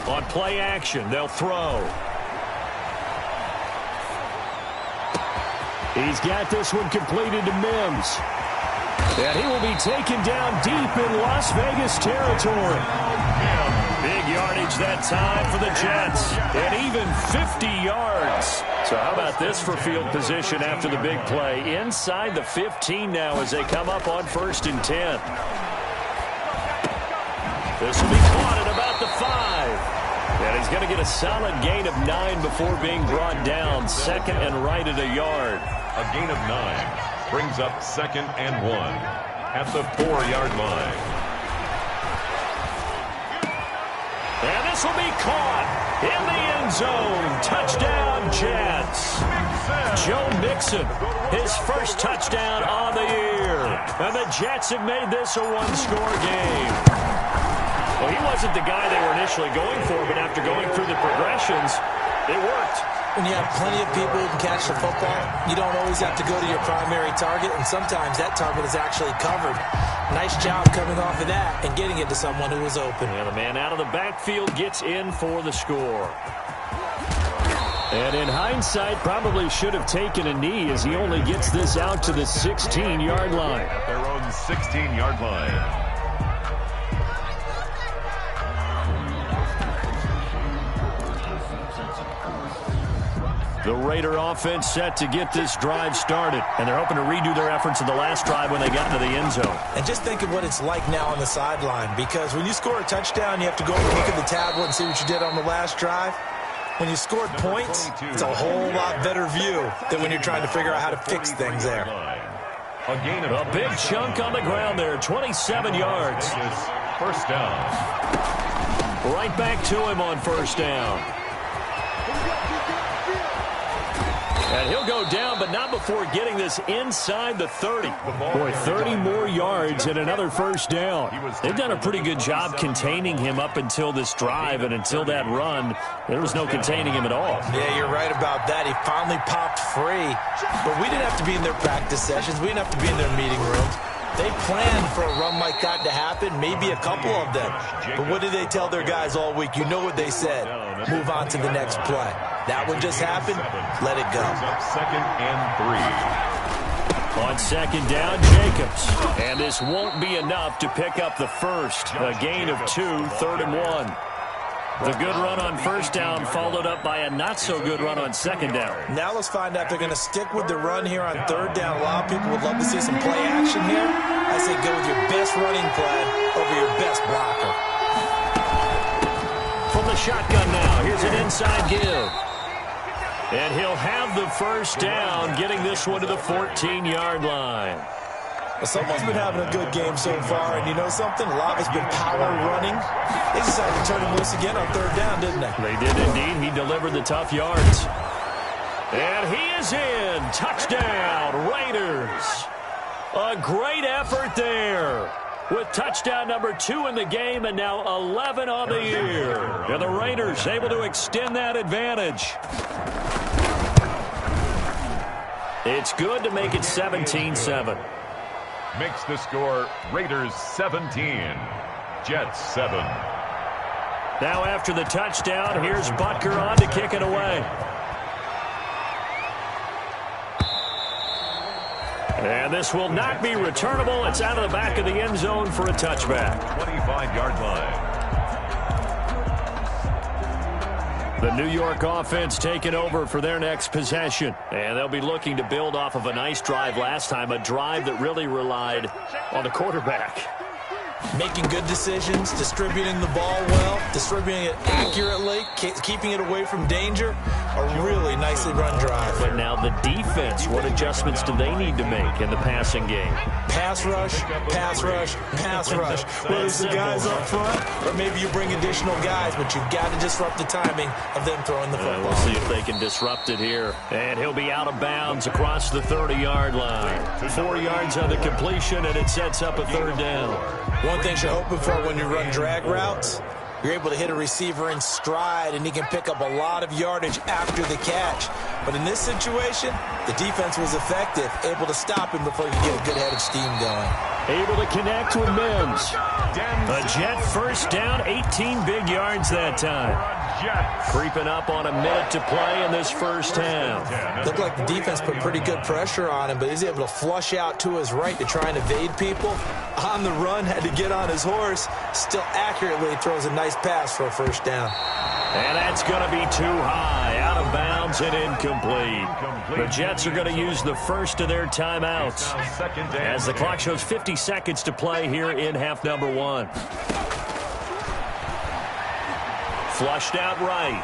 On play action, they'll throw. He's got this one completed to Mims. And he will be taken down deep in Las Vegas territory. Big yardage that time for the Jets. And even 50 yards. So how about this for field position after the big play? Inside the 15 now as they come up on 1st and 10. This will be caught at about the 5. And he's going to get a solid gain of 9 before being brought down. 2nd and right at a yard. A gain of 9 brings up 2nd and 1 at the 4-yard line. And this will be caught in the end zone. Touchdown, Jets. Joe Mixon, his first touchdown on the year. And the Jets have made this a one-score game. Well, he wasn't the guy they were initially going for, but after going through the progressions, it worked. When you have plenty of people who can catch the football, you don't always have to go to your primary target, and sometimes that target is actually covered. Nice job coming off of that and getting it to someone who was open. And the man out of the backfield gets in for the score. And in hindsight, probably should have taken a knee as he only gets this out to the 16-yard line. At their own 16-yard line. The Raider offense set to get this drive started, and they're hoping to redo their efforts in the last drive when they got into the end zone. And just think of what it's like now on the sideline, because when you score a touchdown, you have to go and look at the tablet and see what you did on the last drive. When you scored points, it's a whole lot better view than when you're trying to figure out how to fix things there. A big chunk on the ground there, 27 yards. First down. Right back to him on 1st down. And he'll go down, but not before getting this inside the 30. Boy, 30 more yards and another 1st down. They've done a pretty good job containing him up until this drive, and until that run, there was no containing him at all. Yeah, you're right about that. He finally popped free. But we didn't have to be in their practice sessions. We didn't have to be in their meeting rooms. They planned for a run like that to happen, maybe a couple of them. But what did they tell their guys all week? You know what they said. Move on to the next play. That one just happened. Let it go. 2nd and 3. On 2nd down, Jacobs. And this won't be enough to pick up the first. A gain of 2, 3rd and 1. The good run on 1st down followed up by a not-so-good run on 2nd down. Now let's find out if they're going to stick with the run here on 3rd down. A lot of people would love to see some play action here. I say go with your best running play over your best blocker. From the shotgun now, here's an inside give. And he'll have the 1st down, getting this one to the 14-yard line. Well, someone's been having a good game so far, and you know something? A lot has been power running. They decided to turn him loose again on 3rd down, didn't they? They did indeed. He delivered the tough yards. And he is in. Touchdown, Raiders. A great effort there. With touchdown number 2 in the game and now 11 on the year. And the Raiders able to extend that advantage. It's good to make it 17-7. Makes the score Raiders 17, Jets 7. Now after the touchdown, here's Butker on to kick it away. And this will not be returnable. It's out of the back of the end zone for a touchback. 25-yard line. The New York offense taking over for their next possession. And they'll be looking to build off of a nice drive last time, a drive that really relied on the quarterback. Making good decisions, distributing the ball well, distributing it accurately, keeping it away from danger. A really nicely run drive. But now the defense, what adjustments do they need to make in the passing game? Pass rush, pass rush, pass rush. Whether it's the guys up front or maybe you bring additional guys, but you've got to disrupt the timing of them throwing the football. We'll see if they can disrupt it here. And he'll be out of bounds across the 30-yard line. 4 yards on the completion, and it sets up a 3rd down. One thing you're hoping for when you run drag routes, you're able to hit a receiver in stride, and he can pick up a lot of yardage after the catch. But in this situation, the defense was effective, able to stop him before he could get a good head of steam going. able to connect with Mims. A Jet first down, 18 big yards that time. Creeping up on a minute to play in this first half. Looked like the defense put pretty good pressure on him, but he's able to flush out to his right to try and evade people. On the run, had to get on his horse. Still accurately throws a nice pass for a first down. And that's going to be too high, out of bounds and incomplete. The Jets are going to use the first of their timeouts as the clock shows 50 seconds to play here in half number 1. Flushed out right.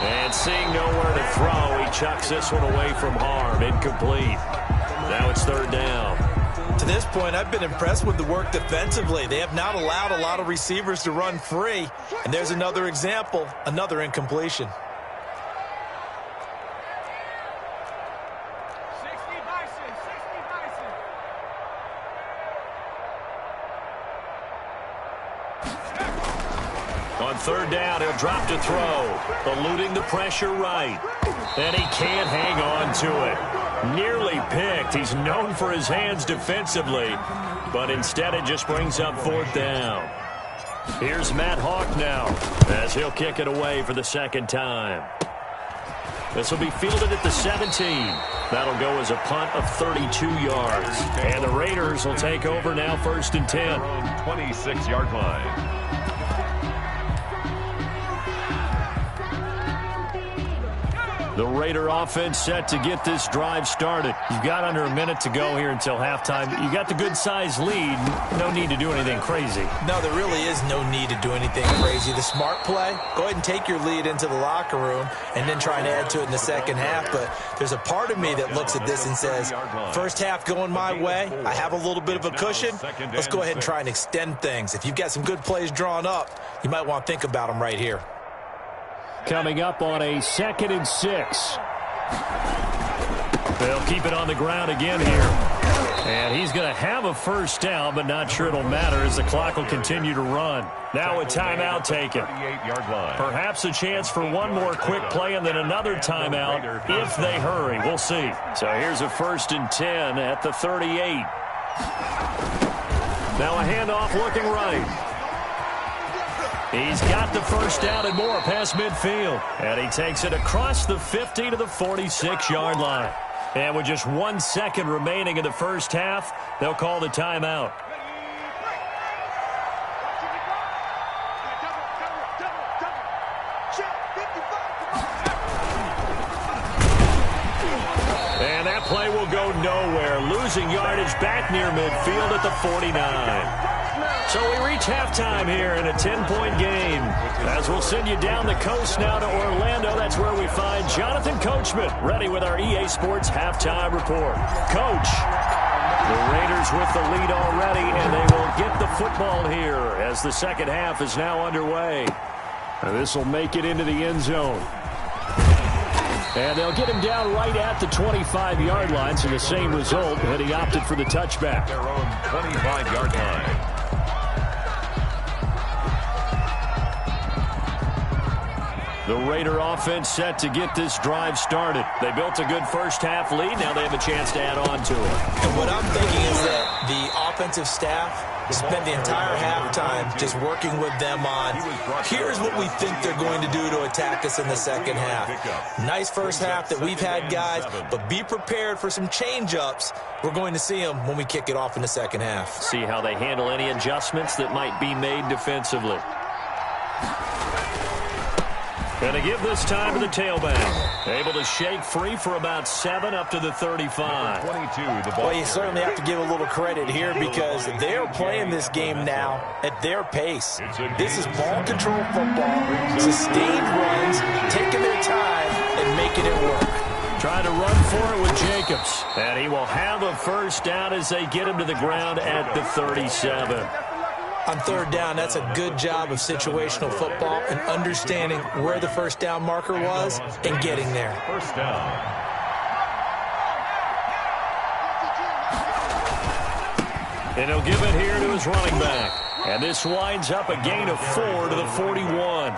And seeing nowhere to throw, he chucks this one away from harm. Incomplete. Now it's third down. To this point, I've been impressed with the work defensively. They have not allowed a lot of receivers to run free. And there's another example, another incompletion. On third down, he'll drop to throw, eluding the pressure right. And he can't hang on to it. Nearly picked. He's known for his hands defensively, but instead it just brings up fourth down. Here's Matt Hawk now as he'll kick it away for the second time. This will be fielded at the 17. That'll go as a punt of 32 yards. And the Raiders will take over now, first and 10. 26-yard line. The Raider offense set to get this drive started. You've got under a minute to go here until halftime. You got the good-sized lead. No need to do anything crazy. No, there really is no need to do anything crazy. The smart play, go ahead and take your lead into the locker room and then try and add to it in the second half. But there's a part of me that looks at this and says, first half going my way, I have a little bit of a cushion. Let's go ahead and try and extend things. If you've got some good plays drawn up, you might want to think about them right here. Coming up on a 2nd and 6. They'll keep it on the ground again here. And he's going to have a first down, but not sure it'll matter as the clock will continue to run. Now a timeout taken. Perhaps a chance for one more quick play and then another timeout if they hurry. We'll see. So here's a 1st and 10 at the 38. Now a handoff looking right. He's got the first down and more past midfield. And he takes it across the 50 to the 46-yard line. And with just 1 second remaining in the first half, they'll call the timeout. And that play will go nowhere. Losing yardage back near midfield at the 49. So we reach halftime here in a 10-point game. As we'll send you down the coast now to Orlando, that's where we find Jonathan Coachman, ready with our EA Sports halftime report. Coach, the Raiders with the lead already, and they will get the football here as the second half is now underway. This will make it into the end zone. And they'll get him down right at the 25-yard line, so the same result, and he opted for the touchback. Their own 25-yard line. The Raider offense set to get this drive started. They built a good first half lead. Now they have a chance to add on to it. And what I'm thinking is that the offensive staff spent the entire halftime just working with them on, here's what we think they're going to do to attack us in the second half. Nice first half that we've had, guys, but be prepared for some change-ups. We're going to see them when we kick it off in the second half. See how they handle any adjustments that might be made defensively. Going to give this time to the tailback. Able to shake free for about 7 up to the 35. 22, the ball. Well, you certainly have to give a little credit here because they're playing this game now at their pace. This is ball control football, sustained runs, taking their time and making it work. Trying to run for it with Jacobs. And he will have a first down as they get him to the ground at the 37. On third down, that's a good job of situational football and understanding where the first down marker was and getting there. First down. And he'll give it here to his running back. And this winds up a gain of 4 to the 41.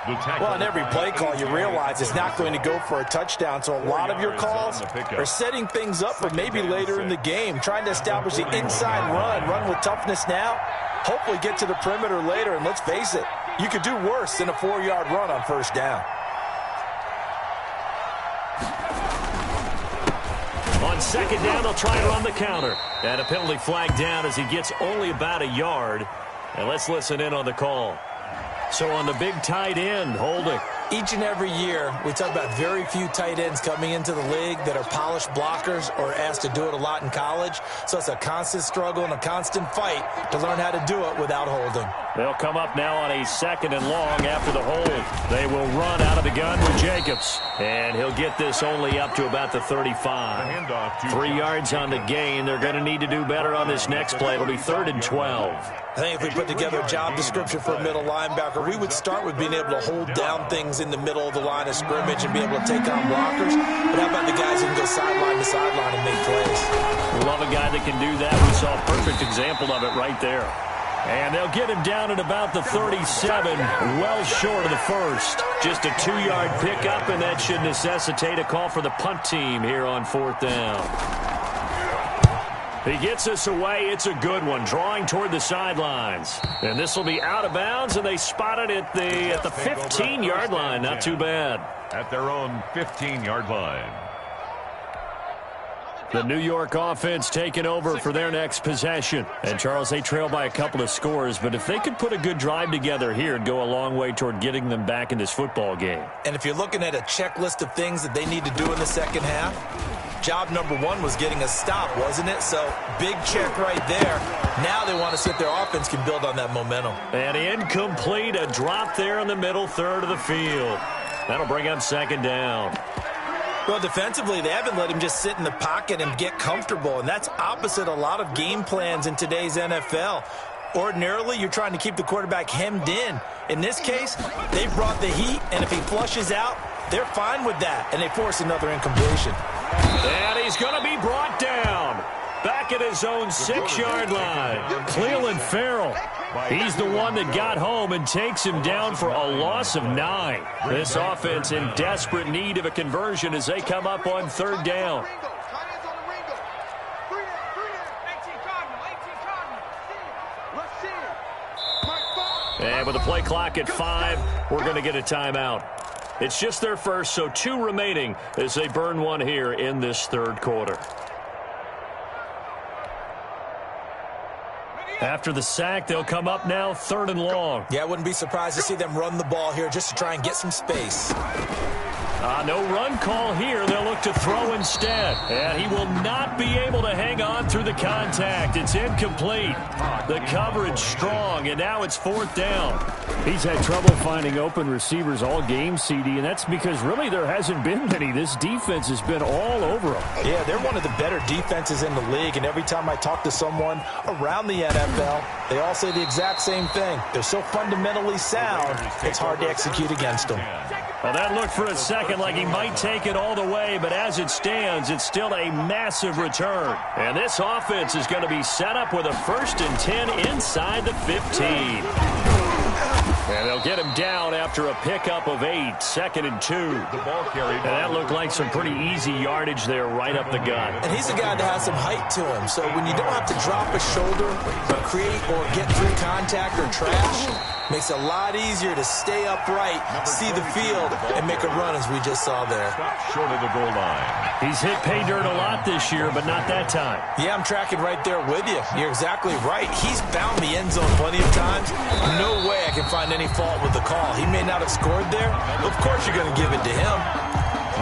Well, on every play call, you realize it's not going to go for a touchdown, so a lot of your calls are setting things up for maybe later in the game, trying to establish the inside run with toughness now, hopefully get to the perimeter later, and let's face it, you could do worse than a 4-yard run on first down. On second down, they'll try to run the counter. And a penalty flag down as he gets only about a yard. And let's listen in on the call. So on the big tight end, holding. Each and every year, we talk about very few tight ends coming into the league that are polished blockers or asked to do it a lot in college. So it's a constant struggle and a constant fight to learn how to do it without holding. They'll come up now on a second and long after the hold. They will run out of the gun with Jacobs. And he'll get this only up to about the 35. 3 yards on the gain. They're going to need to do better on this next play. It'll be 3rd and 12. I think if we put together a job description for a middle linebacker, we would start with being able to hold down things in the middle of the line of scrimmage and be able to take on blockers. But how about the guys who can go sideline to sideline and make plays? Love a guy that can do that. We saw a perfect example of it right there. And they'll get him down at about the 37, well short of the first. Just a 2-yard pickup, and that should necessitate a call for the punt team here on 4th down. He gets us away. It's a good one, drawing toward the sidelines. And this will be out of bounds, and they spot it at the 15-yard line. Not too bad. At their own 15-yard line. The New York offense taking over for their next possession. And, Charles, they trail by a couple of scores, but if they could put a good drive together here, it'd go a long way toward getting them back in this football game. And if you're looking at a checklist of things that they need to do in the second half, job number 1 was getting a stop, wasn't it? So, big check right there. Now they want to see if their offense can build on that momentum. And incomplete, a drop there in the middle third of the field. That'll bring up second down. Well, defensively, they haven't let him just sit in the pocket and get comfortable, and that's opposite a lot of game plans in today's NFL. Ordinarily, you're trying to keep the quarterback hemmed in. In this case, they brought the heat, and if he flushes out, they're fine with that, and they force another incompletion. And he's going to be brought down. Back at his own 6-yard line. Cleveland Farrell. He's the one that got home and takes him down for a loss of 9. This offense in desperate need of a conversion as they come up on 3rd down. And with the play clock at 5, we're going to get a timeout. It's just their first, so 2 remaining as they burn one here in this 3rd quarter. After the sack, they'll come up now 3rd and long. Yeah, I wouldn't be surprised to see them run the ball here just to try and get some space. No run call here. They'll look to throw instead. And he will not be able to hang on through the contact. It's incomplete. The coverage strong, and now it's 4th down. He's had trouble finding open receivers all game, CD, and that's because really there hasn't been many. This defense has been all over them. Yeah, they're one of the better defenses in the league, and every time I talk to someone around the NFL, they all say the exact same thing. They're so fundamentally sound, it's hard to execute against them. Well, that looked for a second like he might take it all the way, but as it stands, it's still a massive return. And this offense is going to be set up with a 1st and 10 inside the 15. And they'll get him down after a pickup of 8, 2nd and 2. The ball carried. And that looked like some pretty easy yardage there right up the gut. And he's a guy that has some height to him, so when you don't have to drop a shoulder or create or get through contact or trash, makes it a lot easier to stay upright, see the field, and make a run as we just saw there. Short of the goal line. He's hit pay dirt a lot this year, but not that time. Yeah, I'm tracking right there with you. You're exactly right. He's found the end zone plenty of times. No way I can find any fault with the call. He may not have scored there. Of course you're going to give it to him.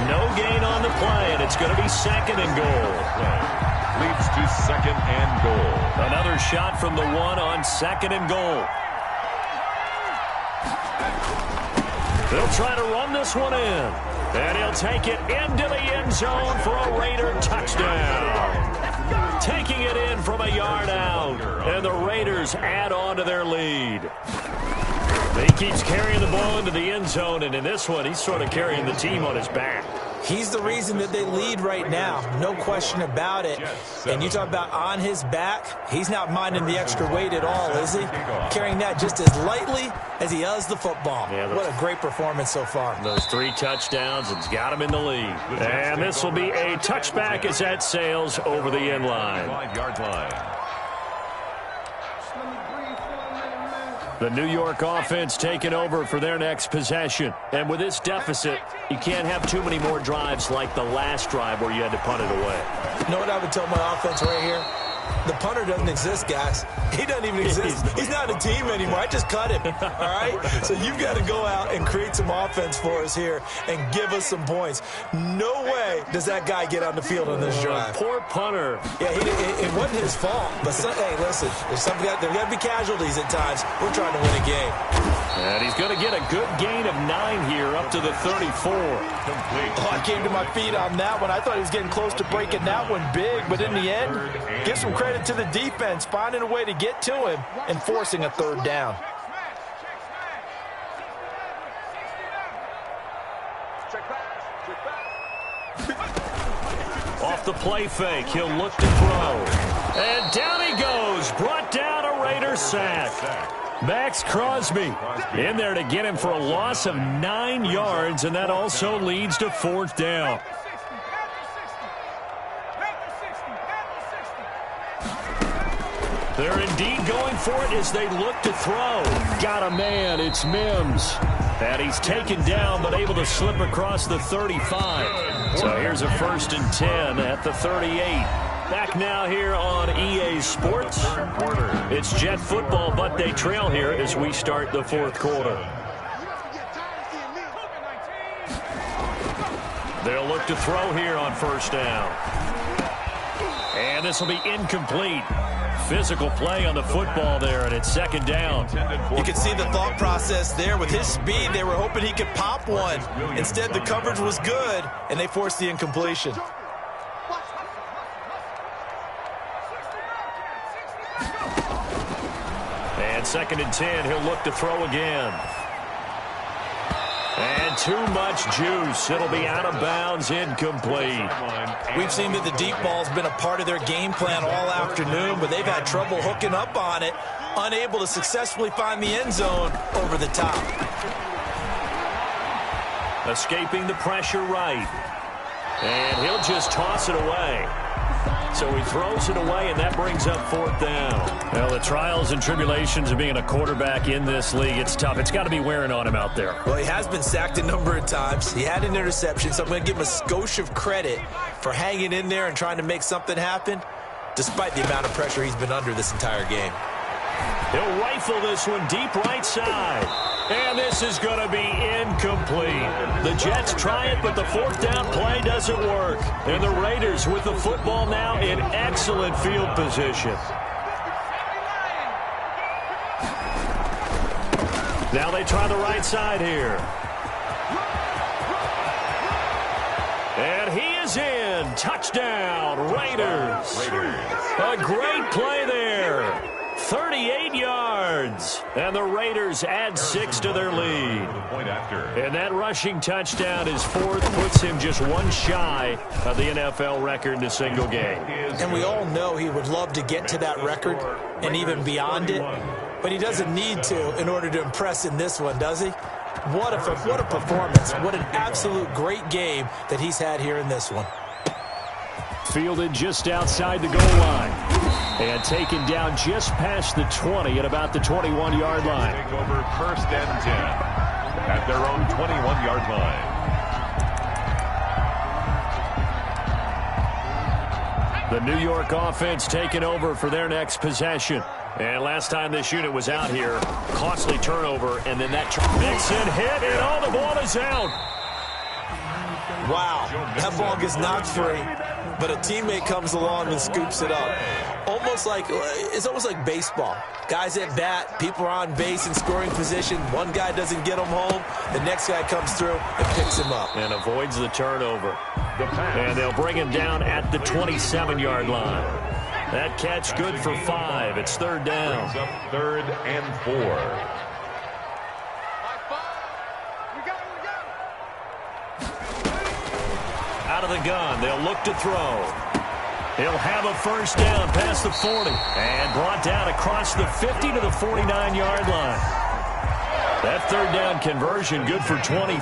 No gain on the play, and it's going to be 2nd and goal. Leads to 2nd and goal. Another shot from the 1 on 2nd and goal. They'll try to run this one in. And he'll take it into the end zone for a Raider touchdown. Taking it in from a yard out. And the Raiders add on to their lead. He keeps carrying the ball into the end zone, and in this one, he's sort of carrying the team on his back. He's the reason that they lead right now. No question about it. And you talk about on his back, he's not minding the extra weight at all, is he? Carrying that just as lightly as he does the football. Yeah, what a great performance so far. Those 3 touchdowns has got him in the lead. And this will be a touchback as that sails over the end line. 5-yard line. The New York offense taking over for their next possession. And with this deficit, you can't have too many more drives like the last drive where you had to punt it away. You know what I would tell my offense right here? The punter doesn't exist, guys. He doesn't even exist. He's not a team anymore. I just cut him, all right? So you've got to go out and create some offense for us here and give us some points. No way does that guy get on the field on this drive. Poor punter. Yeah, it wasn't his fault. But, hey, listen, there's there got to be casualties at times. We're trying to win a game. And he's going to get a good gain of 9 here up to the 34. Oh, I came to my feet on that one. I thought he was getting close to breaking that one big. But in the end, give some credit to the defense, finding a way to get to him and forcing a third down. Off the play fake, he'll look to throw. And down he goes, brought down a Raider sack. Max Crosby in there to get him for a loss of 9 yards, and that also leads to 4th down. They're indeed going for it as they look to throw. Got a man, it's Mims. And he's taken down but able to slip across the 35. So here's a 1st and 10 at the 38. Back now here on EA Sports. It's Jet football, but they trail here as we start the 4th quarter. They'll look to throw here on 1st down. And this will be incomplete. Physical play on the football there, and it's 2nd down. You can see the thought process there. With his speed, they were hoping he could pop one. Instead, the coverage was good, and they forced the incompletion. And 2nd and 10, he'll look to throw again. And too much juice. It'll be out of bounds, incomplete. We've seen that the deep ball's been a part of their game plan all afternoon, but they've had trouble hooking up on it, unable to successfully find the end zone over the top. Escaping the pressure right. And he'll just toss it away. So he throws it away, and that brings up 4th down. Well, the trials and tribulations of being a quarterback in this league, it's tough. It's got to be wearing on him out there. Well, he has been sacked a number of times. He had an interception, so I'm going to give him a skosh of credit for hanging in there and trying to make something happen, despite the amount of pressure he's been under this entire game. He'll rifle this one deep right side. And this is going to be incomplete. The Jets try it, but the 4th down play doesn't work. And the Raiders with the football now in excellent field position. Now they try the right side here. And he is in. Touchdown, Raiders. A great play there. 38 yards. And the Raiders add 6 to their lead. And that rushing touchdown is 4th, puts him just 1 shy of the NFL record in a single game. And we all know he would love to get to that record and even beyond it, but he doesn't need to in order to impress in this one, does he? What a performance. What an absolute great game that he's had here in this one. Fielded just outside the goal line. And taken down just past the 20 at about the 21-yard line. Take over 1st and 10 at their own 21-yard line. The New York offense taking over for their next possession. And last time this unit was out here, costly turnover, and then that Mixon hit, and all the ball is out. Wow, that ball gets knocked free, but a teammate comes along and scoops it up. It's almost like baseball. Guys at bat, people are on base in scoring position. One guy doesn't get him home. The next guy comes through and picks him up. And avoids the turnover. And they'll bring him down at the 27-yard line. That catch good for 5. It's 3rd down. 3rd and 4. of the gun. They'll look to throw. He'll have a first down past the 40 and brought down across the 50 to the 49-yard line. That third down conversion good for 23.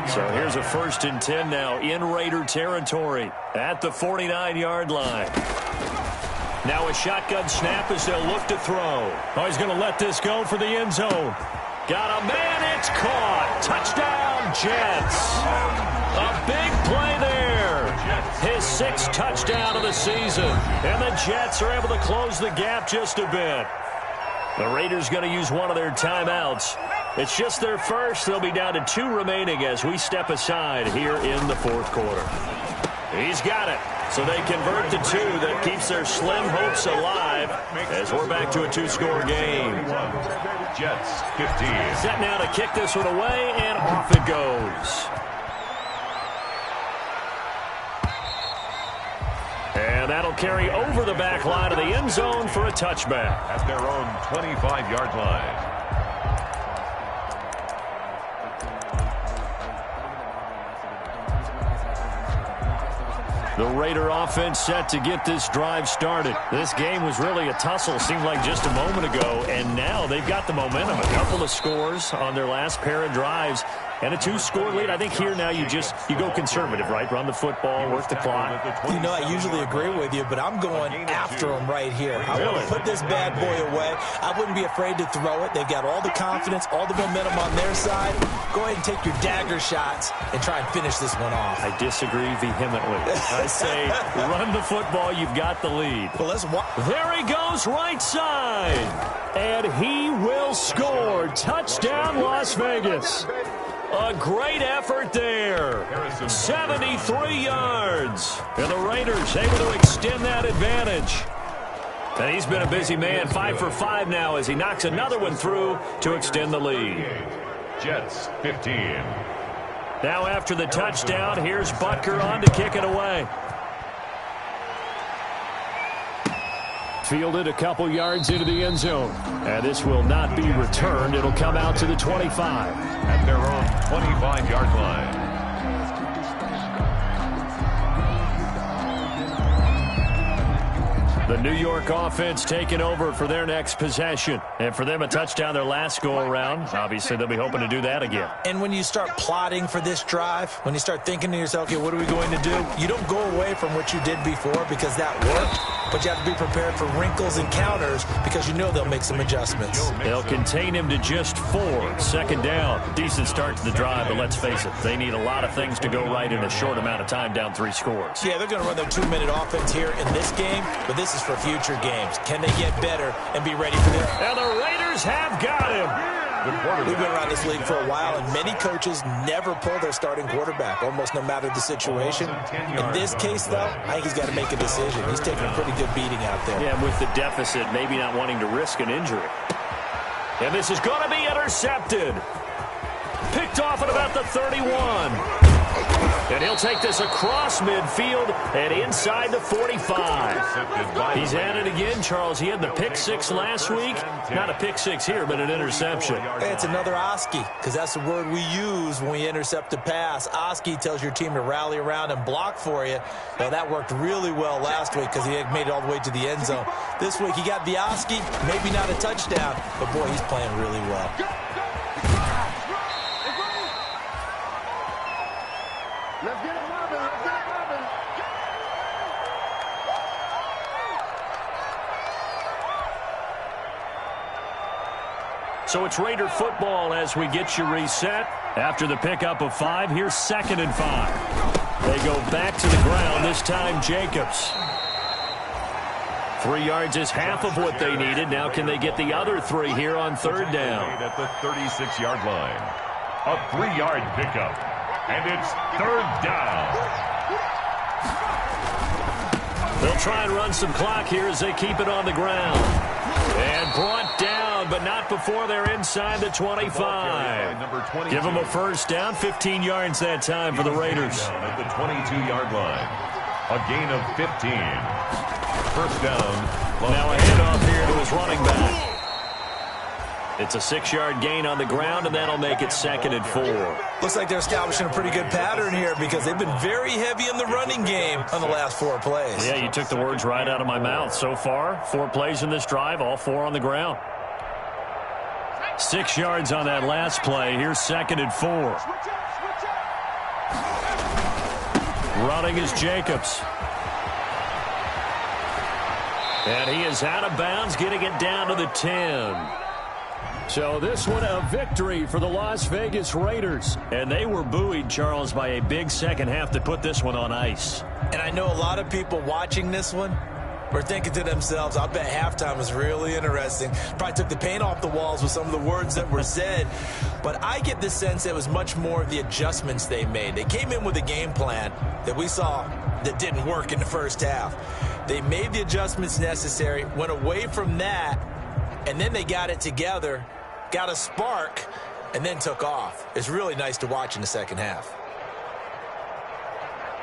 So here's a 1st and 10 now in Raider territory at the 49-yard line. Now a shotgun snap as they'll look to throw. Oh, he's going to let this go for the end zone. Got a man, it's caught. Touchdown, Jets. A big play there. His 6th touchdown of the season. And the Jets are able to close the gap just a bit. The Raiders going to use one of their timeouts. It's just their first. They'll be down to 2 remaining as we step aside here in the 4th quarter. He's got it. So they convert the 2. That keeps their slim hopes alive as we're back to a 2-score game. Jets 15. Set now to kick this one away, and off it goes. And that'll carry over the back line of the end zone for a touchback. At their own 25-yard line. The Raider offense set to get this drive started. This game was really a tussle, seemed like just a moment ago, and now they've got the momentum. A couple of scores on their last pair of drives and a 2-score lead. I think here now you go conservative, right? Run the football, work the clock. You know, I usually agree with you, but I'm going after them right here. I want to put this bad boy away. I wouldn't be afraid to throw it. They've got all the confidence, all the momentum on their side. Go ahead and take your dagger shots and try and finish this one off. I disagree vehemently. I say run the football. You've got the lead. Well, let's watch. There he goes right side. And he will score. Touchdown, Las Vegas. A great effort there. 73 yards. And the Raiders able to extend that advantage. And he's been a busy man. 5 for 5 now as he knocks another one through to extend the lead. Jets 15. Now after the touchdown, here's Butker on to kick it away. Fielded a couple yards into the end zone. And this will not be returned. It'll come out to the 25. At their own 25-yard line. The New York offense taking over for their next possession. And for them, a touchdown their last go-around. Obviously, they'll be hoping to do that again. And when you start plotting for this drive, when you start thinking to yourself, okay, what are we going to do? You don't go away from what you did before because that worked. But you have to be prepared for wrinkles and counters because you know they'll make some adjustments. They'll contain him to just 4. 2nd down. Decent start to the drive, but let's face it, they need a lot of things to go right in a short amount of time down 3 scores. Yeah, they're going to run their 2-minute offense here in this game, but this is for future games. Can they get better and be ready for this? And the Raiders have got him. We've been around this league for a while, and many coaches never pull their starting quarterback, almost no matter the situation. In this case, though, I think he's got to make a decision. He's taking a pretty good beating out there. Yeah, with the deficit, maybe not wanting to risk an injury. And this is going to be intercepted. Picked off at about the 31. And he'll take this across midfield and inside the 45. He's at it again, Charles. He had the pick 6 last week. Not a pick 6 here, but an interception. Hey, it's another Oski, because that's the word we use when we intercept a pass. Oski tells your team to rally around and block for you. Well, that worked really well last week because he had made it all the way to the end zone. This week he got the Oski, maybe not a touchdown, but boy, he's playing really well. Let's get it moving. Let's get it moving. So it's Raider football as we get you reset. After the pickup of 5, here's 2nd and 5. They go back to the ground, this time Jacobs. 3 yards is half of what they needed. Now can they get the other 3 here on 3rd down? At the 36-yard line. A 3-yard pickup. And it's 3rd down. They'll try and run some clock here as they keep it on the ground. And brought down, but not before they're inside the 25. Give them a first down, 15 yards that time for the Raiders. At the 22-yard line. A gain of 15. First down. Now a handoff here to his running back. It's a 6-yard gain on the ground, and that'll make it 2nd and 4. Looks like they're establishing a pretty good pattern here because they've been very heavy in the running game on the last 4 plays. Yeah, you took the words right out of my mouth. So far, 4 plays in this drive, all 4 on the ground. 6 yards on that last play. Here's 2nd and 4. Running is Jacobs. And he is out of bounds, getting it down to the 10. So this one a victory for the Las Vegas Raiders. And they were buoyed, Charles, by a big second half to put this one on ice. And I know a lot of people watching this one were thinking to themselves, I bet halftime was really interesting. Probably took the paint off the walls with some of the words that were said. But I get the sense it was much more of the adjustments they made. They came in with a game plan that we saw that didn't work in the first half. They made the adjustments necessary, went away from that, and then they got it together, got a spark, and then took off. It's really nice to watch in the second half.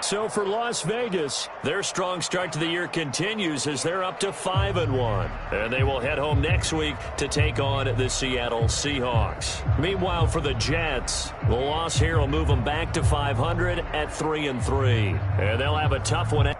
So for Las Vegas, their strong start to the year continues as they're up to 5-1. And they will head home next week to take on the Seattle Seahawks. Meanwhile, for the Jets, the loss here will move them back to 500 at 3-3. And they'll have a tough one.